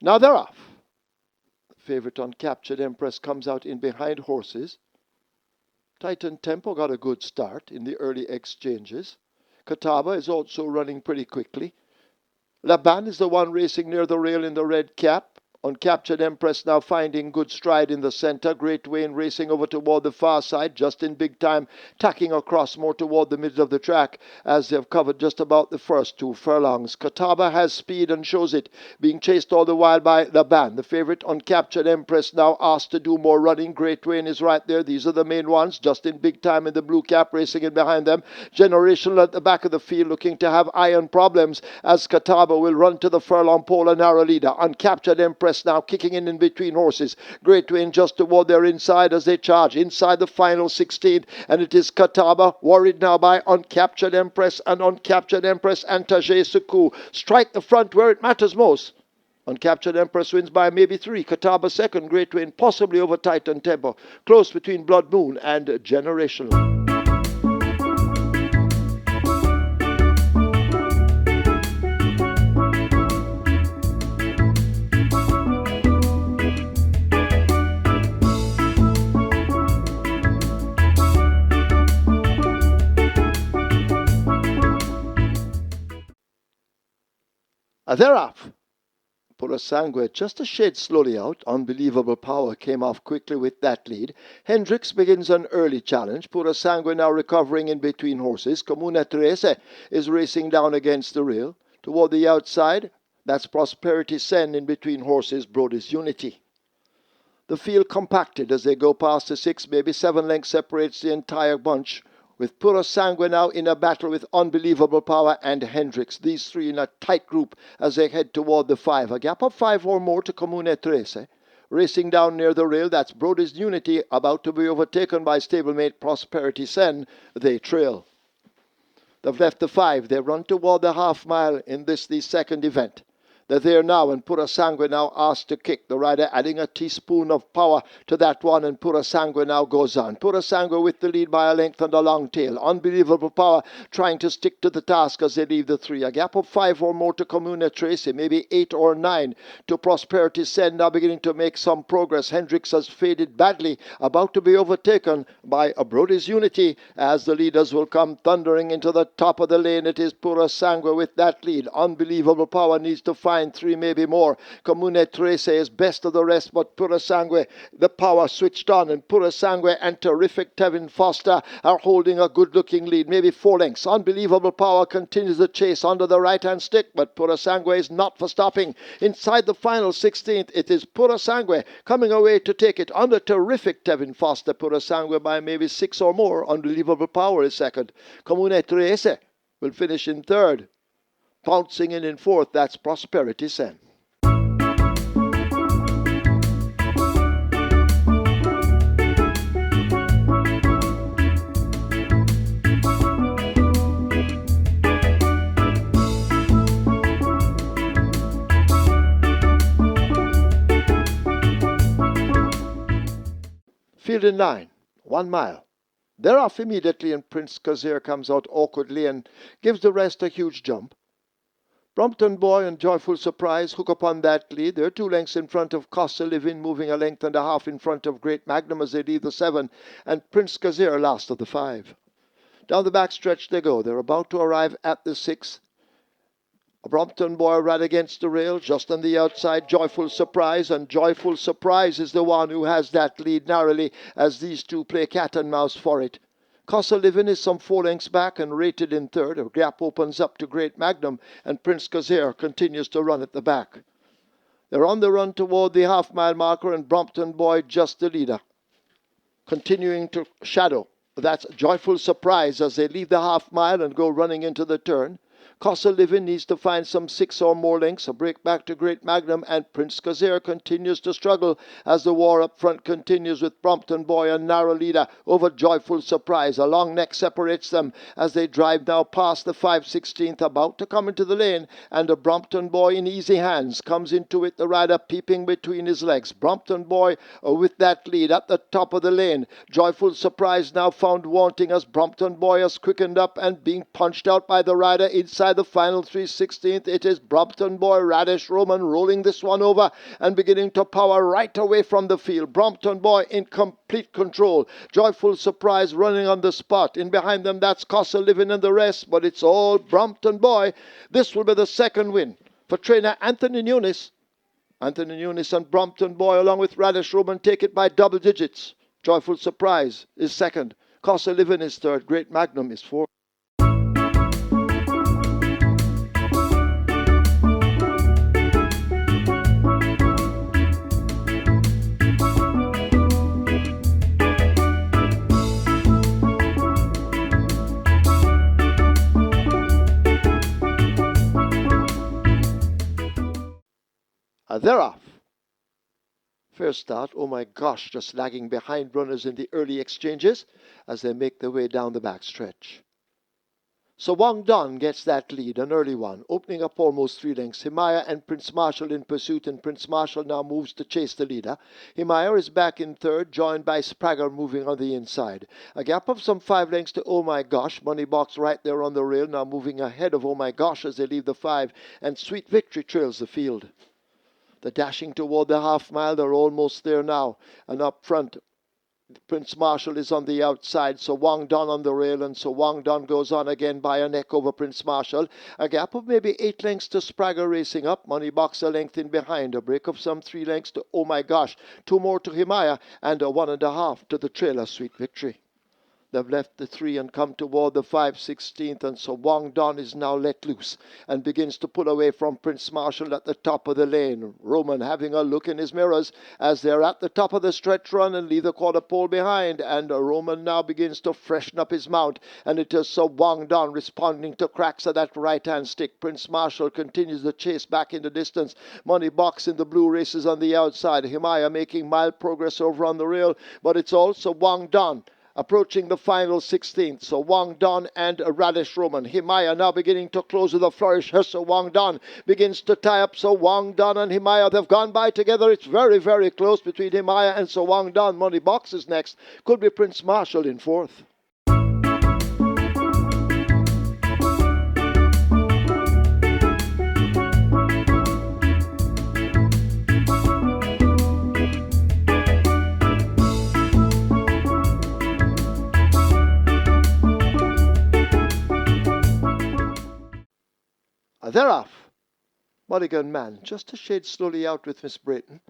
Now they're off. Favorite Uncaptured Empress comes out in behind horses. Titan Tempo got a good start in the early exchanges. Catawba is also running pretty quickly. Laban is the one racing near the rail in the red cap. Uncaptured Empress now finding good stride in the center. Great Wayne racing over toward the far side, just in big time, tacking across more toward the middle of the track as they've covered just about the first 2 furlongs. Catawba has speed and shows it, being chased all the while by Laban. The favorite Uncaptured Empress now asked to do more running. Great Wayne is right there. These are the main ones, just in big time in the blue cap, racing in behind them. Generational at the back of the field, looking to have iron problems as Catawba will run to the furlong pole, a narrow leader. Uncaptured Empress now kicking in between horses. Great Wayne just toward their inside as they charge inside the final 16, and it is Catawba worried now by Uncaptured Empress and Taje Suku. Strike the front where it matters most. Uncaptured Empress wins by maybe 3. Catawba second. Great Wayne possibly over Titan Tempo. Close between Blood Moon and Generational. They're off. Pura Sangue just a shade slowly out. Unbelievable Power came off quickly with that lead. Hendricks begins an early challenge. Pura Sangue now recovering in between horses. Comuna Trece is racing down against the rail. Toward the outside, that's Prosperity Sen in between horses. Brody's Unity. The field compacted as they go past the 6, maybe 7 lengths separates the entire bunch, with Pura Sangue now in a battle with Unbelievable Power and Hendricks. These 3 in a tight group as they head toward the 5. A gap of 5 or more to Comune Trece. Racing down near the rail, that's Brody's Unity, about to be overtaken by stablemate Prosperity Sen. They trail. They've left the 5. They run toward the half mile in the second event. They're there now, and Pura Sangue now asked to kick. The rider adding a teaspoon of power to that one, and Pura Sangue now goes on. Pura Sangue with the lead by a length and a long tail. Unbelievable Power trying to stick to the task as they leave the 3. A gap of 5 or more to Comune Trece, maybe 8 or 9 to Prosperity Sen, now beginning to make some progress. Hendricks has faded badly, about to be overtaken by a Brody's Unity as the leaders will come thundering into the top of the lane. It is Pura Sangue with that lead. Unbelievable Power needs to find 3, maybe more. Comune Trece is best of the rest, but Pura Sangue, the power switched on, and Pura Sangue and Terrific Tevin Foster are holding a good-looking lead, maybe 4 lengths. Unbelievable Power continues the chase under the right-hand stick, but Pura Sangue is not for stopping. Inside the final 16th, it is Pura Sangue coming away to take it under Terrific Tevin Foster. Pura Sangue by maybe 6 or more. Unbelievable Power is second. Comune Trece will finish in third. Pouncing in 4th, that's Prosperity Sen. Field in 9, 1 mile. They're off immediately, and Prince Kazir comes out awkwardly and gives the rest a huge jump. Brompton Boy and Joyful Surprise hook upon that lead. They're 2 lengths in front of Costa Living, moving a length and a half in front of Great Magnum as they leave the 7, and Prince Kazir last of the 5. Down the back stretch they go. They're about to arrive at the 6. A Brompton Boy right against the rail, just on the outside, Joyful Surprise, and Joyful Surprise is the one who has that lead narrowly as these 2 play cat and mouse for it. Costa Living is some 4 lengths back and rated in third. A gap opens up to Great Magnum, and Prince Kazir continues to run at the back. They're on the run toward the half-mile marker, and Brompton Boy just the leader. Continuing to shadow. That's Joyful Surprise as they leave the half-mile and go running into the turn. Costa Living needs to find some 6 or more lengths. A break back to Great Magnum, and Prince Kazir continues to struggle as the war up front continues with Brompton Boy, a narrow leader over Joyful Surprise. A long neck separates them as they drive now past the 5/16th, about to come into the lane, and a Brompton Boy in easy hands comes into it, the rider peeping between his legs. Brompton Boy with that lead at the top of the lane. Joyful Surprise now found wanting as Brompton Boy has quickened up and being punched out by the rider inside by the final 3/16. It is Brompton boy Radish Roman rolling this one over and beginning to power right away from the field. Brompton boy in complete control. Joyful Surprise running on the spot. In behind them, that's Costa Living and the rest, but it's all Brompton boy. This will be the second win for trainer Anthony Nunes. Anthony Nunes and Brompton boy along with Radish Roman take it by double digits. Joyful Surprise is second. Costa Living is third. Great Magnum is fourth. They're off. Fair start. Oh my gosh, just lagging behind runners in the early exchanges as they make their way down the backstretch. So Wang Don gets that lead, an early one, opening up almost 3 lengths. Himaya and Prince Marshall in pursuit, and Prince Marshall now moves to chase the leader. Himaya is back in third, joined by Spragger moving on the inside. A gap of some 5 lengths to Oh My Gosh. Money Box right there on the rail, now moving ahead of Oh My Gosh as they leave the 5, and Sweet Victory trails the field. They're dashing toward the half mile. They're almost there now. And up front, Prince Marshall is on the outside. So Wang Don on the rail. And so Wang Don goes on again by a neck over Prince Marshall. A gap of maybe 8 lengths to Spragger racing up. Money Box a length in behind. A break of some 3 lengths to Oh My Gosh. 2 more to Himaya. And a 1.5 to the trailer Sweet Victory. They've left the 3 and come toward the 5/16th, and so Wang Don is now let loose and begins to pull away from Prince Marshall at the top of the lane. Roman having a look in his mirrors as they're at the top of the stretch run and leave the quarter pole behind, and Roman now begins to freshen up his mount, and it is so Wang Don responding to cracks of that right-hand stick. Prince Marshall continues the chase back in the distance. Money Box in the blue races on the outside. Himaya making mild progress over on the rail, but it's also Wang Don approaching the final 16th. So Wang Don and Radish Roman. Himaya now beginning to close with a flourish. So Wang Don begins to tie up. So Wang Don and Himaya, they've gone by together. It's very, very close between Himaya and so Wang Don. Money Box is next. Could be Prince Marshall in fourth. They're off. Mulligan Man just a shade slowly out with Miss Brayton.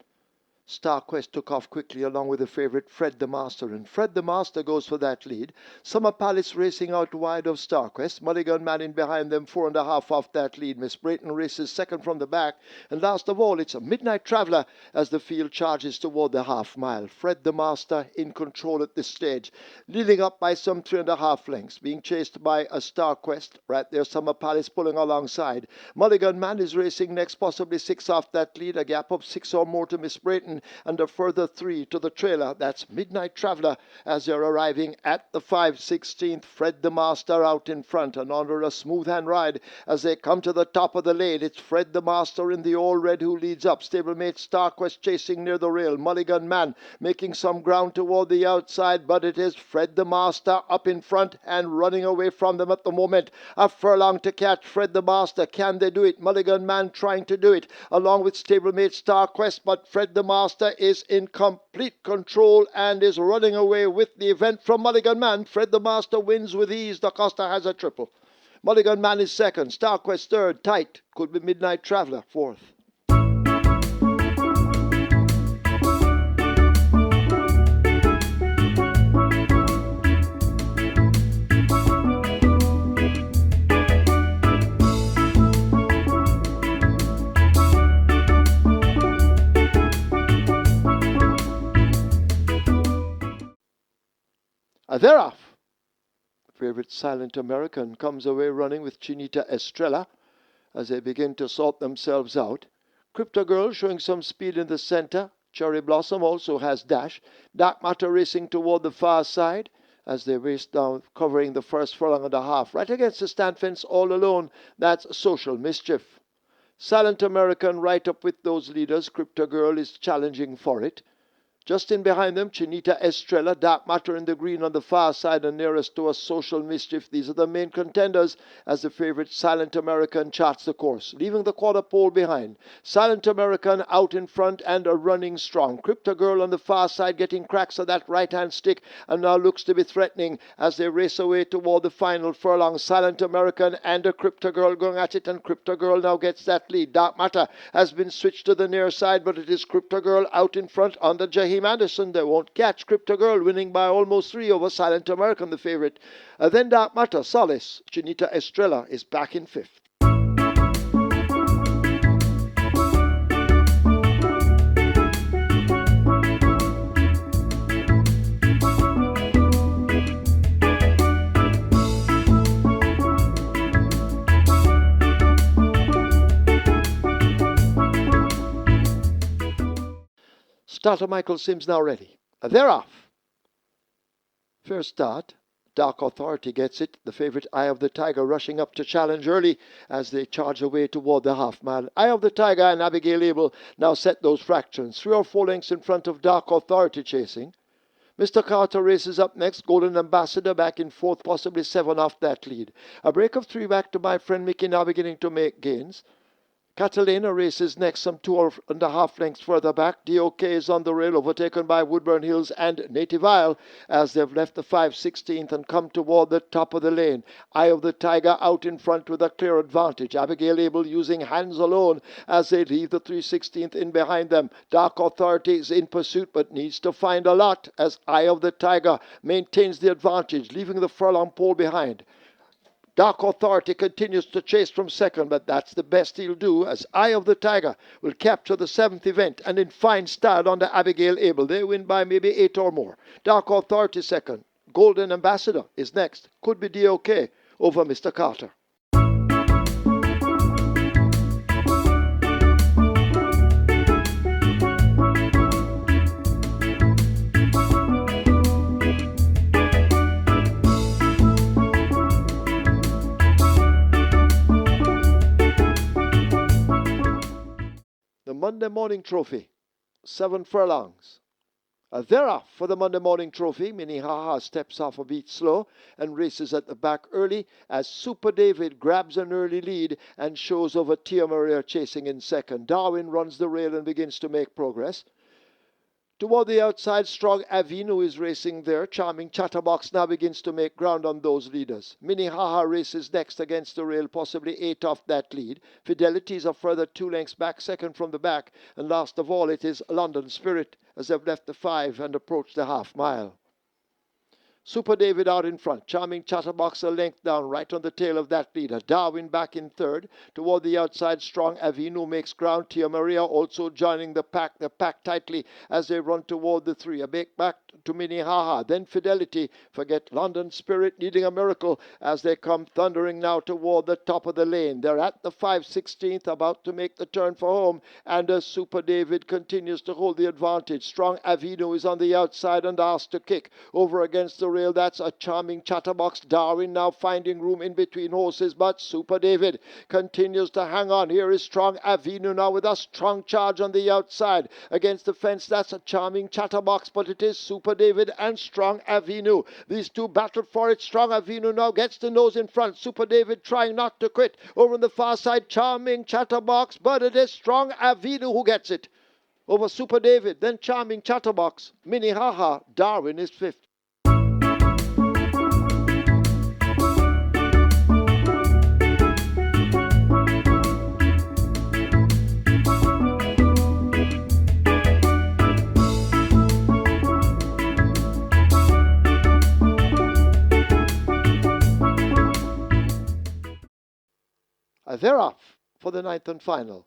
Star Quest took off quickly along with the favourite Fred the Master, and Fred the Master goes for that lead. Summer Palace racing out wide of Star Quest. Mulligan Man in behind them, 4.5 off that lead. Miss Brayton races second from the back, and last of all it's a Midnight Traveller as the field charges toward the half mile. Fred the Master in control at this stage, leading up by some 3.5 lengths, being chased by a Star Quest. Right there, Summer Palace pulling alongside. Mulligan Man is racing next, possibly 6 off that lead, a gap of 6 or more to Miss Brayton, and a further 3 to the trailer. That's Midnight Traveller as they're arriving at the 5/16th. Fred the Master out in front and under a smooth hand ride as they come to the top of the lane. It's Fred the Master in the all red who leads up. Stablemate Starquest chasing near the rail. Mulligan Man making some ground toward the outside, but it is Fred the Master up in front and running away from them at the moment. A furlong to catch Fred the Master. Can they do it? Mulligan Man trying to do it along with Stablemate Starquest, but Fred the Master is in complete control and is running away with the event from Mulligan Man. Fred the Master wins with ease. Da Costa has a triple. Mulligan Man is second. Starquest third. Tight. Could be Midnight Traveller fourth. They're off. Favorite Silent American comes away running with Chinita Estrella as they begin to sort themselves out. Crypto Girl showing some speed in the center. Cherry Blossom also has dash. Dark Matter racing toward the far side as they race down, covering the first furlong and a half. Right against the stand fence all alone, that's Social Mischief. Silent American right up with those leaders. Crypto Girl is challenging for it. Just in behind them, Chinita Estrella, Dark Matter in the green on the far side and nearest to a Social Mischief. These are the main contenders as the favorite Silent American charts the course, leaving the quarter pole behind. Silent American out in front and running strong. Crypto Girl on the far side getting cracks of that right-hand stick and now looks to be threatening as they race away toward the final furlong. Silent American and a Crypto Girl going at it, and Crypto Girl now gets that lead. Dark Matter has been switched to the near side, but it is Crypto Girl out in front under Jaheim Anderson. They won't catch Crypto Girl, winning by almost 3 over Silent American, the favorite. Then Dark Matter, Solace, Chinita Estrella is back in 5th. Starter Michael Sims now ready. They're off. First start. Dark Authority gets it. The favorite Eye of the Tiger rushing up to challenge early as they charge away toward the half mile. Eye of the Tiger and Abigail Abel now set those fractions. 3 or 4 lengths in front of Dark Authority chasing. Mr. Carter races up next. Golden Ambassador back in 4th, possibly 7 off that lead. A break of 3 back to my friend Mickey, now beginning to make gains. Catalina races next, some 2.5 lengths further back. DOK is on the rail, overtaken by Woodburn Hills and Native Isle as they've left the 5/16th and come toward the top of the lane. Eye of the Tiger out in front with a clear advantage. Abigail Abel using hands alone as they leave the 3/16th in behind them. Dark Authority is in pursuit but needs to find a lot as Eye of the Tiger maintains the advantage, leaving the furlong pole behind. Dark Authority continues to chase from second, but that's the best he'll do as Eye of the Tiger will capture the 7th event and in fine style under Abigail Abel. They win by maybe 8 or more. Dark Authority second. Golden Ambassador is next. Could be DOK over Mr. Carter. The Monday Morning Trophy, 7 furlongs. They're off for the Monday Morning Trophy. Minnehaha steps off a beat slow and races at the back early as Super David grabs an early lead and shows over Tia Maria chasing in second. Darwin runs the rail and begins to make progress. Toward the outside, Strong Avinu is racing there. Charming Chatterbox now begins to make ground on those leaders. Minnehaha races next against the rail, possibly 8 off that lead. Fidelity is a further 2 lengths back, second from the back. And last of all, it is London Spirit as they've left the 5 and approach the half mile. Super David out in front. Charming Chatterbox a length down right on the tail of that leader. Darwin back in third. Toward the outside, Strong Avinu makes ground. Tia Maria also joining the pack. They pack tightly as they run toward the 3. A big back to Minnehaha. Then Fidelity. Forget London Spirit needing a miracle as they come thundering now toward the top of the lane. They're at the 5/16th, about to make the turn for home. And Super David continues to hold the advantage. Strong Avinu is on the outside and asked to kick over against the rail. That's a Charming Chatterbox. Darwin now finding room in between horses, but Super David continues to hang on. Here is Strong Avinu now with a strong charge on the outside against the fence. That's a Charming Chatterbox, but it is Super David and Strong Avinu. These two battled for it. Strong Avinu now gets the nose in front. Super David trying not to quit. Over on the far side, Charming Chatterbox, but it is Strong Avinu who gets it over Super David, then Charming Chatterbox. Minnehaha, Darwin is 5th. They're off for the 9th and final.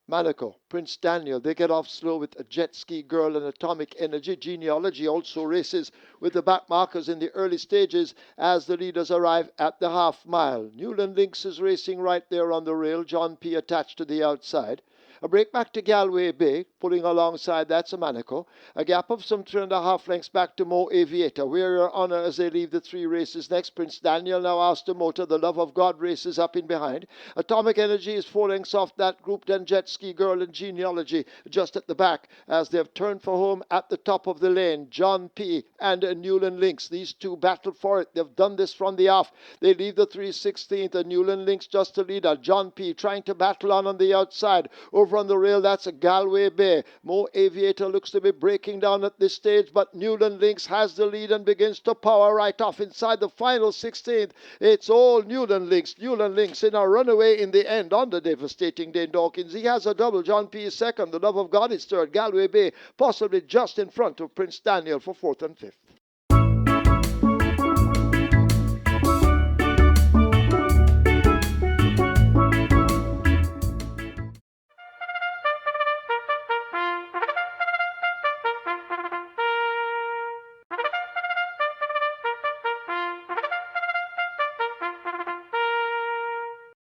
Monaco, Prince Daniel, they get off slow with a Jet Ski Girl and Atomic Energy. Genealogy also races with the back markers in the early stages as the leaders arrive at the half mile. Newland Lynx is racing right there on the rail. John P. attached to the outside. A break back to Galway Bay, pulling alongside that's a Monaco. A gap of some 3.5 lengths back to Mo Aviator. We're your honour as they leave the 3 races next. Prince Daniel now asked to motor. The Love of God races up in behind. Atomic Energy is 4 lengths off that group. Then Jet Ski Girl and Genealogy just at the back as they've turned for home at the top of the lane. John P. and Newland Links. These two battle for it. They've done this from the off. They leave the 3/16th and Newland Links just a leader. John P. trying to battle on the outside. Over on the rail, that's a Galway Bay. Mo Aviator looks to be breaking down at this stage, but Newland Links has the lead and begins to power right off inside the final 16th. It's all Newland Links. Newland Links in a runaway in the end on the devastating Dane Dawkins. He has a double. John P. is second. The Love of God is third. Galway Bay possibly just in front of Prince Daniel for fourth and fifth.